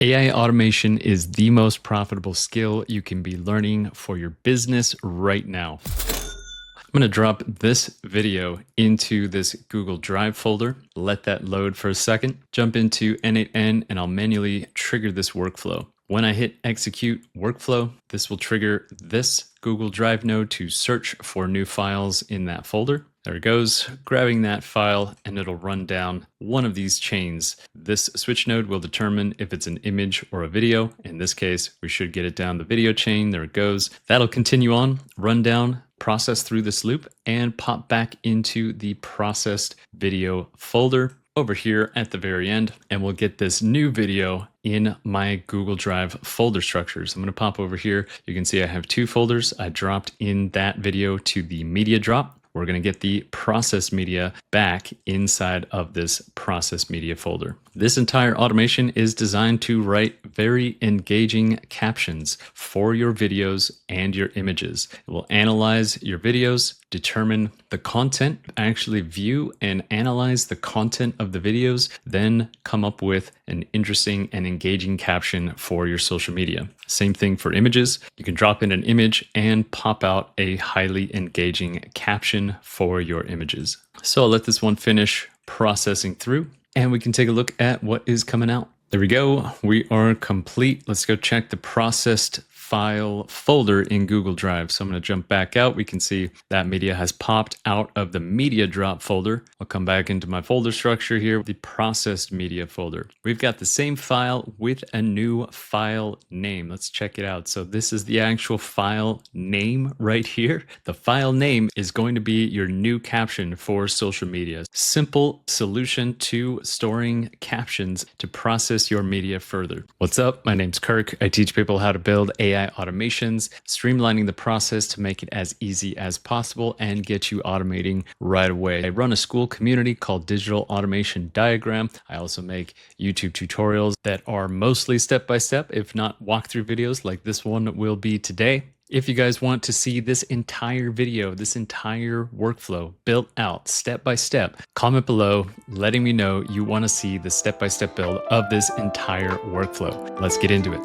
AI automation is the most profitable skill you can be learning for your business right now. I'm going to drop this video into this Google Drive folder, let that load for a second, jump into n8n, and I'll manually trigger this workflow. When I hit execute workflow, this will trigger this Google Drive node to search for new files in that folder. There it goes, grabbing that file, and it'll run down one of these chains. This switch node will determine if it's an image or a video. In this case, we should get it down the video chain. There it goes. That'll continue on, run down, process through this loop, and pop back into the processed video folder over here at the very end, and we'll get this new video in my Google Drive folder structures. I'm going to pop over here. You can see I have two folders. I dropped in that video to the media drop. We're going to get the process media back inside of this process media folder. This entire automation is designed to write very engaging captions for your videos and your images. It will analyze your videos, determine the content, actually view and analyze the content of the videos, then come up with an interesting and engaging caption for your social media. Same thing for images. You can drop in an image and pop out a highly engaging caption for your images. So I'll let this one finish processing through, and we can take a look at what is coming out. There we go. We are complete. Let's go check the processed file folder in Google Drive. So I'm going to jump back out. We can see that media has popped out of the media drop folder. I'll come back into my folder structure here, the processed media folder. We've got the same file with a new file name. Let's check it out. So this is the actual file name right here. The file name is going to be your new caption for social media. Simple solution to storing captions to process your media further. What's up? My name's Kirk. I teach people how to build AI automations, streamlining the process to make it as easy as possible and get you automating right away. I run a school community called Digital Automation Diagram. I also make YouTube tutorials that are mostly step-by-step, if not walkthrough videos like this one will be today. If you guys want to see this entire video, this entire workflow built out step by step, comment below letting me know you want to see the step-by-step build of this entire workflow. Let's get into it.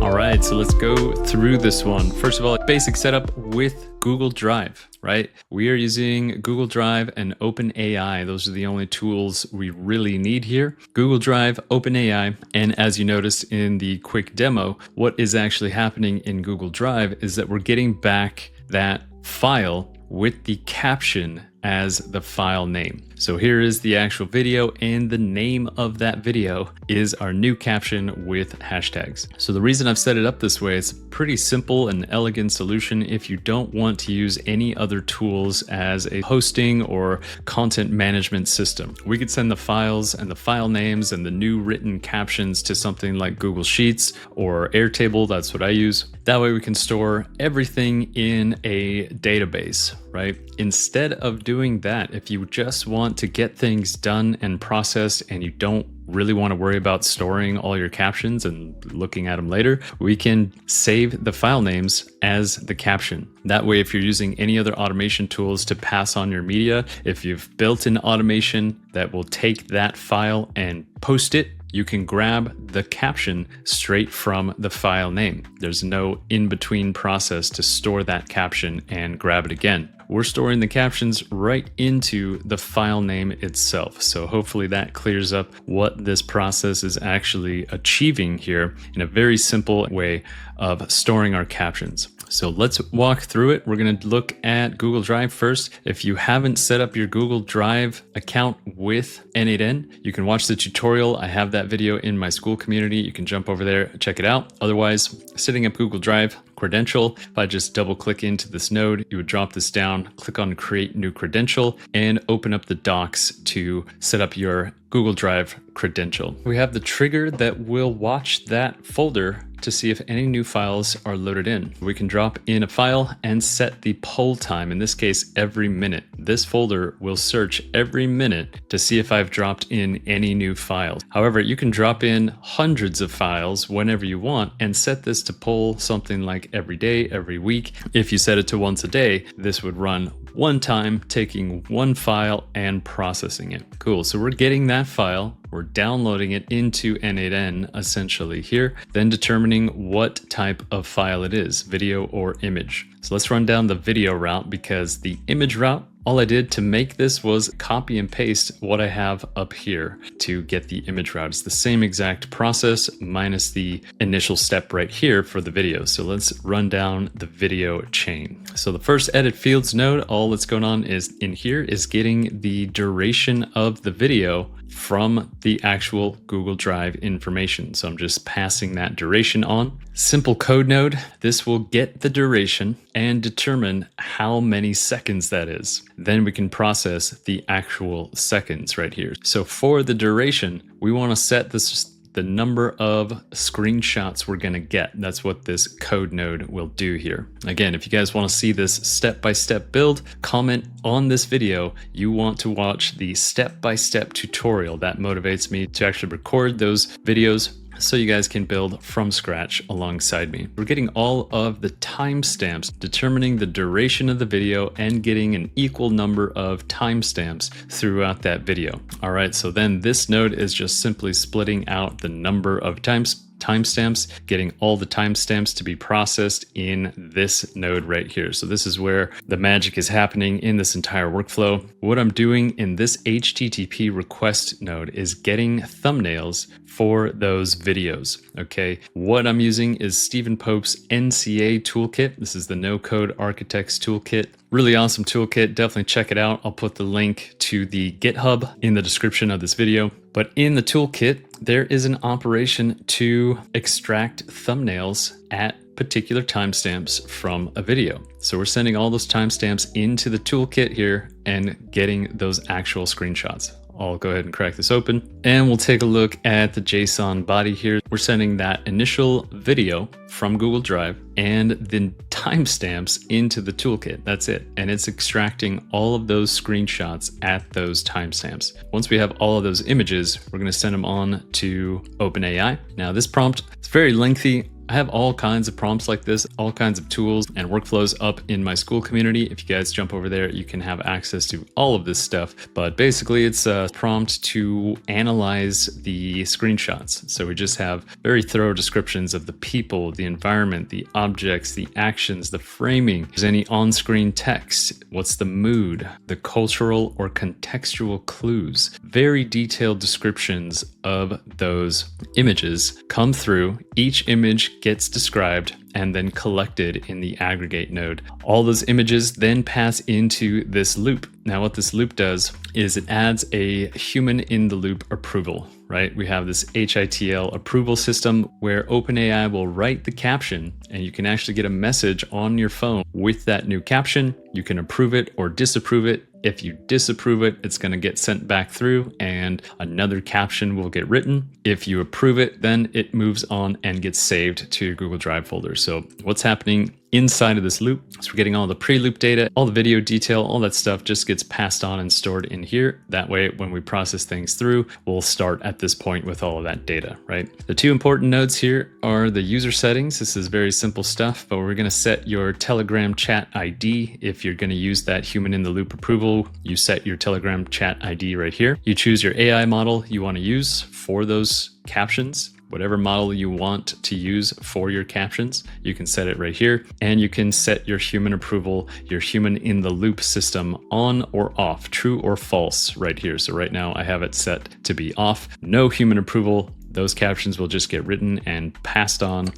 All right, so let's go through this one. First of all, basic setup with Google Drive, right? We are using Google Drive and OpenAI. Those are the only tools we really need here. Google Drive, OpenAI, and as you noticed in the quick demo, what is actually happening in Google Drive is that we're getting back that file with the caption as the file name. So here is the actual video, and the name of that video is our new caption with hashtags. So the reason I've set it up this way, it's a pretty simple and elegant solution if you don't want to use any other tools as a hosting or content management system. We could send the files and the file names and the new written captions to something like Google Sheets or Airtable. That's what I use. That way we can store everything in a database, right? Instead of doing that, if you just want to get things done and processed and you don't really want to worry about storing all your captions and looking at them later, we can save the file names as the caption. That way, if you're using any other automation tools to pass on your media, if you've built an automation that will take that file and post it, you can grab the caption straight from the file name. There's no in-between process to store that caption and grab it again. We're storing the captions right into the file name itself. So hopefully that clears up what this process is actually achieving here in a very simple way of storing our captions. So let's walk through it. We're going to look at Google Drive first. If you haven't set up your Google Drive account with n8n, you can watch the tutorial. I have that video in my school community. You can jump over there, check it out. Otherwise, setting up Google Drive credential, if I just double click into this node, you would drop this down, click on create new credential, and open up the docs to set up your Google Drive credential. We have the trigger that will watch that folder to see if any new files are loaded in. We can drop in a file and set the poll time, in this case, every minute. This folder will search every minute to see if I've dropped in any new files. However, you can drop in hundreds of files whenever you want and set this to poll something like every day, every week. If you set it to once a day, this would run one time, taking one file and processing it. Cool, so we're getting that file, we're downloading it into n8n essentially here, then determining what type of file it is, video or image. So let's run down the video route, because the image route, all I did to make this was copy and paste what I have up here to get the image route. It's the same exact process minus the initial step right here for the video. So let's run down the video chain. So the first edit fields node, all that's going on is in here is getting the duration of the video from the actual Google Drive information. So I'm just passing that duration on. Simple code node, this will get the duration and determine how many seconds that is. Then we can process the actual seconds right here. So for the duration, we want to set the number of screenshots we're going to get. That's what this code node will do here. Again, if you guys want to see this step-by-step build, comment on this video. You want to watch the step-by-step tutorial. That motivates me to actually record those videos so you guys can build from scratch alongside me. We're getting all of the timestamps, determining the duration of the video and getting an equal number of timestamps throughout that video. All right, so then this node is just simply splitting out the number of timestamps, getting all the timestamps to be processed in this node right here. So this is where the magic is happening in this entire workflow. What I'm doing in this HTTP request node is getting thumbnails for those videos. Okay, what I'm using is Stephen Pope's NCA Toolkit. This is the No Code Architects Toolkit. Really awesome toolkit. Definitely check it out. I'll put the link to the GitHub in the description of this video. But in the toolkit, there is an operation to extract thumbnails at particular timestamps from a video. So we're sending all those timestamps into the toolkit here and getting those actual screenshots. I'll go ahead and crack this open and we'll take a look at the JSON body here. We're sending that initial video from Google Drive and then timestamps into the toolkit. That's it. And it's extracting all of those screenshots at those timestamps. Once we have all of those images, we're going to send them on to OpenAI. Now this prompt is very lengthy. I have all kinds of prompts like this, all kinds of tools and workflows up in my school community. If you guys jump over there, you can have access to all of this stuff. But basically, it's a prompt to analyze the screenshots. So we just have very thorough descriptions of the people, the environment, the objects, the actions, the framing. Is any on-screen text? What's the mood? The cultural or contextual clues. Very detailed descriptions of those images come through. Each image gets described and then collected in the aggregate node. All those images then pass into this loop. Now what this loop does is it adds a human in the loop approval, right? We have this HITL approval system where OpenAI will write the caption and you can actually get a message on your phone with that new caption. You can approve it or disapprove it. If you disapprove it, it's going to get sent back through and another caption will get written. If you approve it, then it moves on and gets saved to your Google Drive folder. So what's happening inside of this loop is we're getting all the pre-loop data, all the video detail, all that stuff just gets passed on and stored in here. That way, when we process things through, we'll start at this point with all of that data, right? The two important nodes here are the user settings. This is very simple stuff, but we're going to set your Telegram chat ID. If you're going to use that human in the loop approval, you set your Telegram chat ID right here. You choose your AI model you want to use for those captions. Whatever model you want to use for your captions, you can set it right here. And you can set your human approval, your human in the loop system on or off, true or false right here. So right now I have it set to be off. No human approval. Those captions will just get written and passed on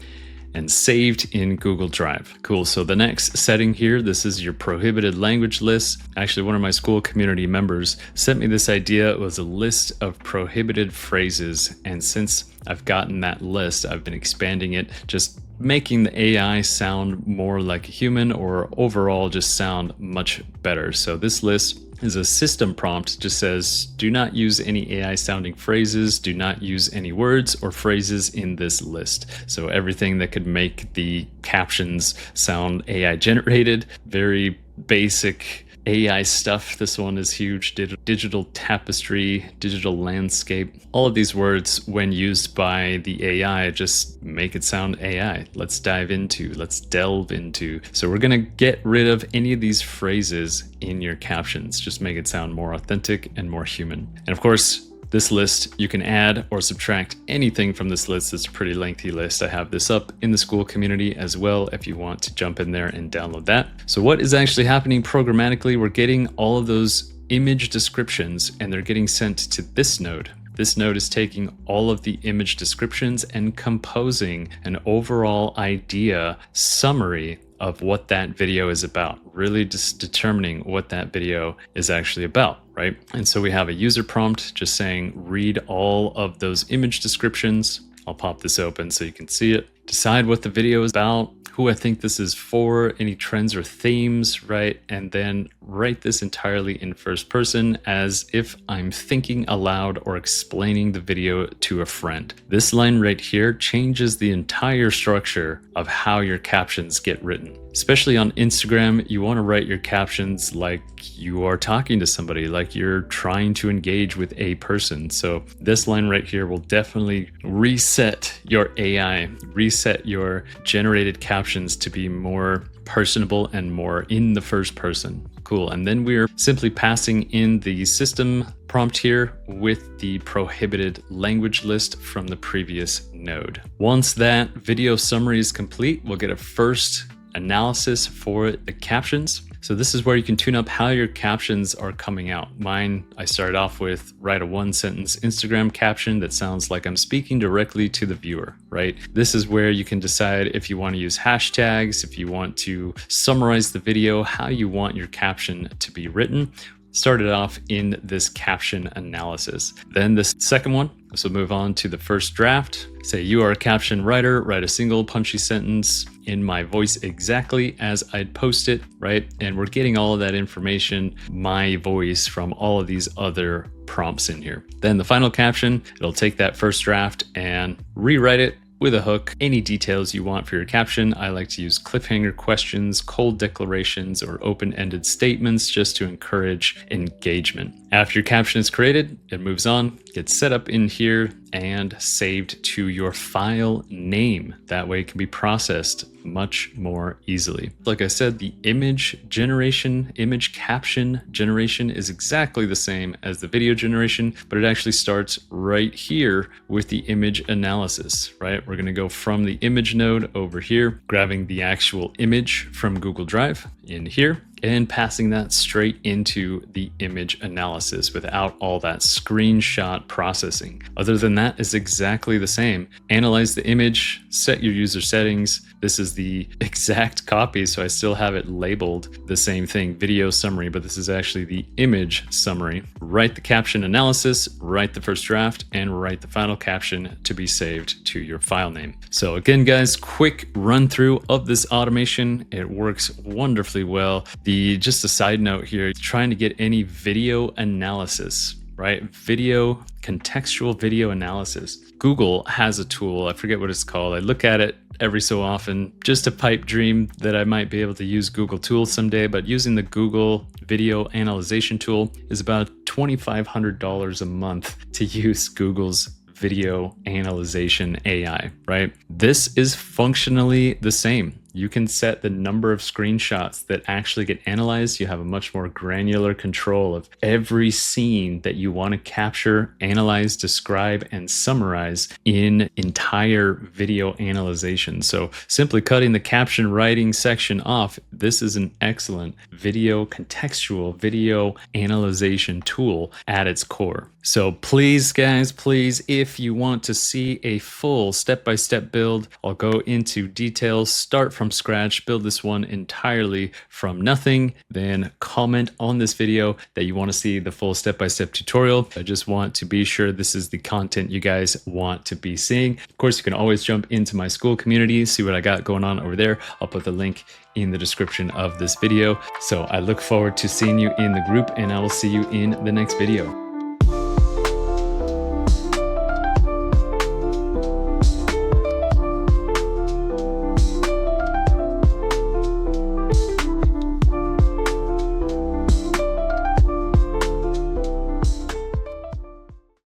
and saved in Google Drive. Cool, so the next setting here, this is your prohibited language list. Actually, one of my school community members sent me this idea. It was a list of prohibited phrases. And since I've gotten that list, I've been expanding it, just making the AI sound more like a human or overall just sound much better. So this list is a system prompt, just says, do not use any AI sounding phrases, do not use any words or phrases in this list. So everything that could make the captions sound AI generated, very basic AI stuff. This one is huge. Digital tapestry, digital landscape. All of these words, when used by the AI, just make it sound AI. Let's delve into. So we're gonna get rid of any of these phrases in your captions. Just make it sound more authentic and more human. And of course, this list, you can add or subtract anything from this list. It's a pretty lengthy list. I have this up in the school community as well if you want to jump in there and download that. So what is actually happening programmatically? We're getting all of those image descriptions and they're getting sent to this node. This node is taking all of the image descriptions and composing an overall idea summary of what that video is about, really just determining what that video is actually about, right? And so we have a user prompt just saying, read all of those image descriptions. I'll pop this open so you can see it. Decide what the video is about, who I think this is for, any trends or themes, right? And then write this entirely in first person as if I'm thinking aloud or explaining the video to a friend. This line right here changes the entire structure of how your captions get written. Especially on Instagram, you want to write your captions like you are talking to somebody, like you're trying to engage with a person. So this line right here will definitely reset your AI, reset your generated captions to be more personable and more in the first person. Cool. And then we're simply passing in the system prompt here with the prohibited language list from the previous node. Once that video summary is complete, we'll get a first analysis for the captions. So this is where you can tune up how your captions are coming out. Mine, I started off with write a 1-sentence Instagram caption that sounds like I'm speaking directly to the viewer, right? This is where you can decide if you want to use hashtags, if you want to summarize the video, how you want your caption to be written. Started off in this caption analysis. Then the second one, so move on to the first draft. Say you are a caption writer, write a single punchy sentence in my voice exactly as I'd post it, right? And we're getting all of that information, my voice, from all of these other prompts in here. Then the final caption, it'll take that first draft and rewrite it with a hook, any details you want for your caption. I like to use cliffhanger questions, cold declarations, or open-ended statements just to encourage engagement. After your caption is created, it moves on, gets set up in here, and saved to your file name. That way it can be processed much more easily. Like I said, the image generation, image caption generation is exactly the same as the video generation, but it actually starts right here with the image analysis, right? We're gonna go from the image node over here, grabbing the actual image from Google Drive in here, and passing that straight into the image analysis without all that screenshot processing. Other than that, it's exactly the same. Analyze the image, set your user settings. This is the exact copy, so I still have it labeled the same thing, video summary, but this is actually the image summary. Write the caption analysis, write the first draft, and write the final caption to be saved to your file name. So again, guys, quick run through of this automation. It works wonderfully well. Just a side note here, trying to get any video analysis, right? Contextual video analysis. Google has a tool, I forget what it's called. I look at it every so often, just a pipe dream that I might be able to use Google tools someday, but using the Google video analyzation tool is about $2,500 a month to use Google's video analyzation AI, right? This is functionally the same. You can set the number of screenshots that actually get analyzed. You have a much more granular control of every scene that you want to capture, analyze, describe, and summarize in entire video analyzation. So simply cutting the caption writing section off, this is an excellent contextual video analyzation tool at its core. So please, guys, please, if you want to see a full step-by-step build, I'll go into details, start from scratch, build this one entirely from nothing, then comment on this video that you want to see the full step-by-step tutorial. I just want to be sure this is the content you guys want to be seeing. Of course, you can always jump into my school community, see what I got going on over there. I'll put the link in the description of this video. So I look forward to seeing you in the group, and I will see you in the next video.